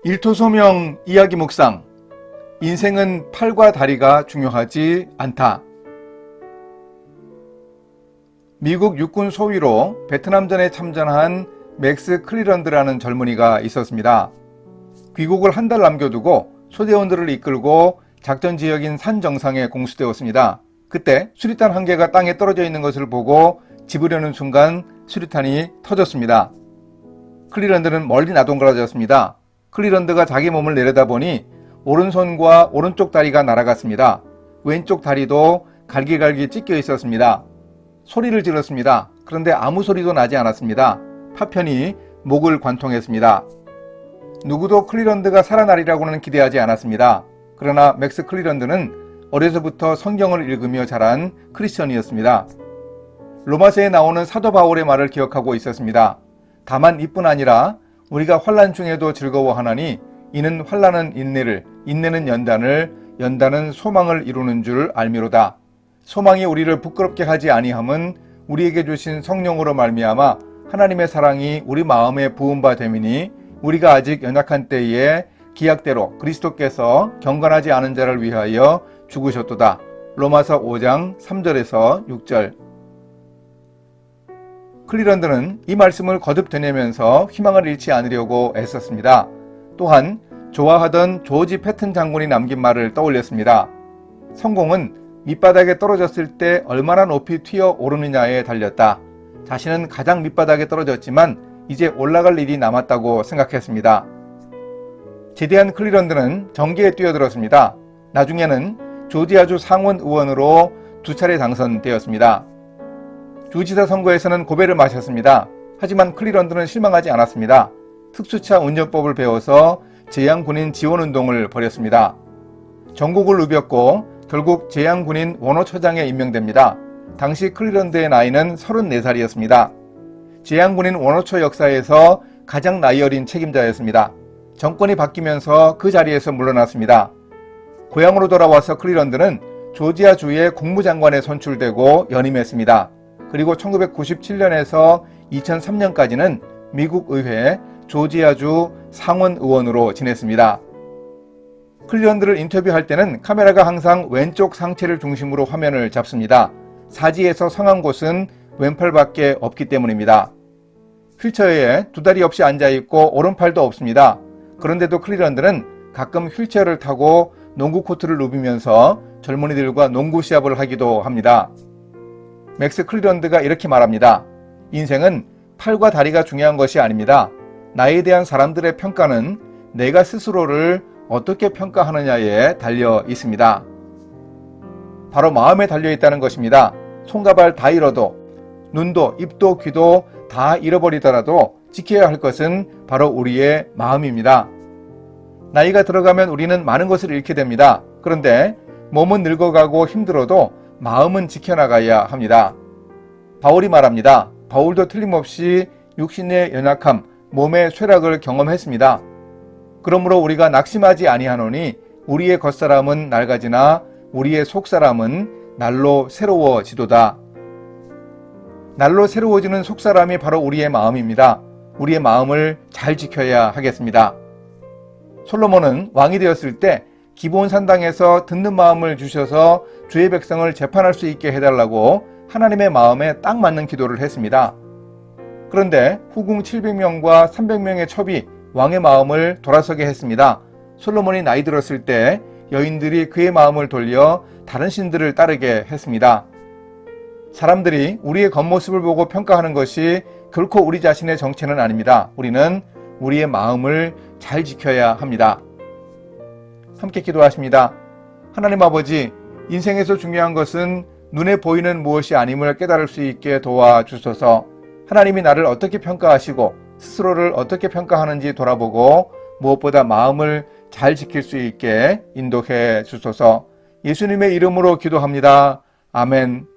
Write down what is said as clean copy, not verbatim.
일토소명 이야기 묵상. 인생은 팔과 다리가 중요하지 않다. 미국 육군 소위로 베트남전에 참전한 맥스 클리런드라는 젊은이가 있었습니다. 귀국을 한 달 남겨두고 소대원들을 이끌고 작전 지역인 산 정상에 공수되었습니다. 그때 수류탄 한 개가 땅에 떨어져 있는 것을 보고 집으려는 순간 수류탄이 터졌습니다. 클리런드는 멀리 나동거라졌습니다. 클리런드가 자기 몸을 내려다보니 오른손과 오른쪽 다리가 날아갔습니다. 왼쪽 다리도 갈기갈기 찢겨 있었습니다. 소리를 질렀습니다. 그런데 아무 소리도 나지 않았습니다. 파편이 목을 관통했습니다. 누구도 클리런드가 살아나리라고는 기대하지 않았습니다. 그러나 맥스 클리런드는 어려서부터 성경을 읽으며 자란 크리스천이었습니다. 로마서에 나오는 사도 바울의 말을 기억하고 있었습니다. 다만 이뿐 아니라 우리가 환난 중에도 즐거워하나니 이는 환난은 인내를, 인내는 연단을, 연단은 소망을 이루는 줄 알미로다. 소망이 우리를 부끄럽게 하지 아니함은 우리에게 주신 성령으로 말미암아 하나님의 사랑이 우리 마음에 부은 바 됨이니 우리가 아직 연약한 때에 기약대로 그리스도께서 경건하지 않은 자를 위하여 죽으셨도다. 로마서 5장 3절에서 6절. 클리런드는 이 말씀을 거듭 되뇌면서 희망을 잃지 않으려고 애썼습니다. 또한 좋아하던 조지 패튼 장군이 남긴 말을 떠올렸습니다. 성공은 밑바닥에 떨어졌을 때 얼마나 높이 튀어 오르느냐에 달렸다. 자신은 가장 밑바닥에 떨어졌지만 이제 올라갈 일이 남았다고 생각했습니다. 제대한 클리런드는 정계에 뛰어들었습니다. 나중에는 조지아주 상원 의원으로 2차례 당선되었습니다. 주지사 선거에서는 고배를 마셨습니다. 하지만 클리런드는 실망하지 않았습니다. 특수차 운전법을 배워서 제향군인 지원운동을 벌였습니다. 전국을 누볐고 결국 제향군인 원호처장에 임명됩니다. 당시 클리런드의 나이는 34살이었습니다. 제향군인 원호처 역사에서 가장 나이 어린 책임자였습니다. 정권이 바뀌면서 그 자리에서 물러났습니다. 고향으로 돌아와서 클리런드는 조지아주의 국무장관에 선출되고 연임했습니다. 그리고 1997년에서 2003년까지는 미국 의회 조지아주 상원 의원으로 지냈습니다. 클리런드를 인터뷰할 때는 카메라가 항상 왼쪽 상체를 중심으로 화면을 잡습니다. 사지에서 성한 곳은 왼팔밖에 없기 때문입니다. 휠체어에 두 다리 없이 앉아있고 오른팔도 없습니다. 그런데도 클리런드는 가끔 휠체어를 타고 농구 코트를 누비면서 젊은이들과 농구 시합을 하기도 합니다. 맥스 클리런드가 이렇게 말합니다. 인생은 팔과 다리가 중요한 것이 아닙니다. 나에 대한 사람들의 평가는 내가 스스로를 어떻게 평가하느냐에 달려 있습니다. 바로 마음에 달려 있다는 것입니다. 손과 발 다 잃어도, 눈도 입도 귀도 다 잃어버리더라도 지켜야 할 것은 바로 우리의 마음입니다. 나이가 들어가면 우리는 많은 것을 잃게 됩니다. 그런데 몸은 늙어가고 힘들어도 마음은 지켜나가야 합니다. 바울이 말합니다. 바울도 틀림없이 육신의 연약함, 몸의 쇠락을 경험했습니다. 그러므로 우리가 낙심하지 아니하노니 우리의 겉사람은 낡아지나 우리의 속사람은 날로 새로워지도다. 날로 새로워지는 속사람이 바로 우리의 마음입니다. 우리의 마음을 잘 지켜야 하겠습니다. 솔로몬은 왕이 되었을 때 기브온 산당에서 듣는 마음을 주셔서 주의 백성을 재판할 수 있게 해달라고 하나님의 마음에 딱 맞는 기도를 했습니다. 그런데 후궁 700명과 300명의 첩이 왕의 마음을 돌아서게 했습니다. 솔로몬이 나이 들었을 때 여인들이 그의 마음을 돌려 다른 신들을 따르게 했습니다. 사람들이 우리의 겉모습을 보고 평가하는 것이 결코 우리 자신의 정체는 아닙니다. 우리는 우리의 마음을 잘 지켜야 합니다. 함께 기도하십니다. 하나님 아버지, 인생에서 중요한 것은 눈에 보이는 무엇이 아님을 깨달을 수 있게 도와주소서. 하나님이 나를 어떻게 평가하시고 스스로를 어떻게 평가하는지 돌아보고 무엇보다 마음을 잘 지킬 수 있게 인도해 주소서. 예수님의 이름으로 기도합니다. 아멘.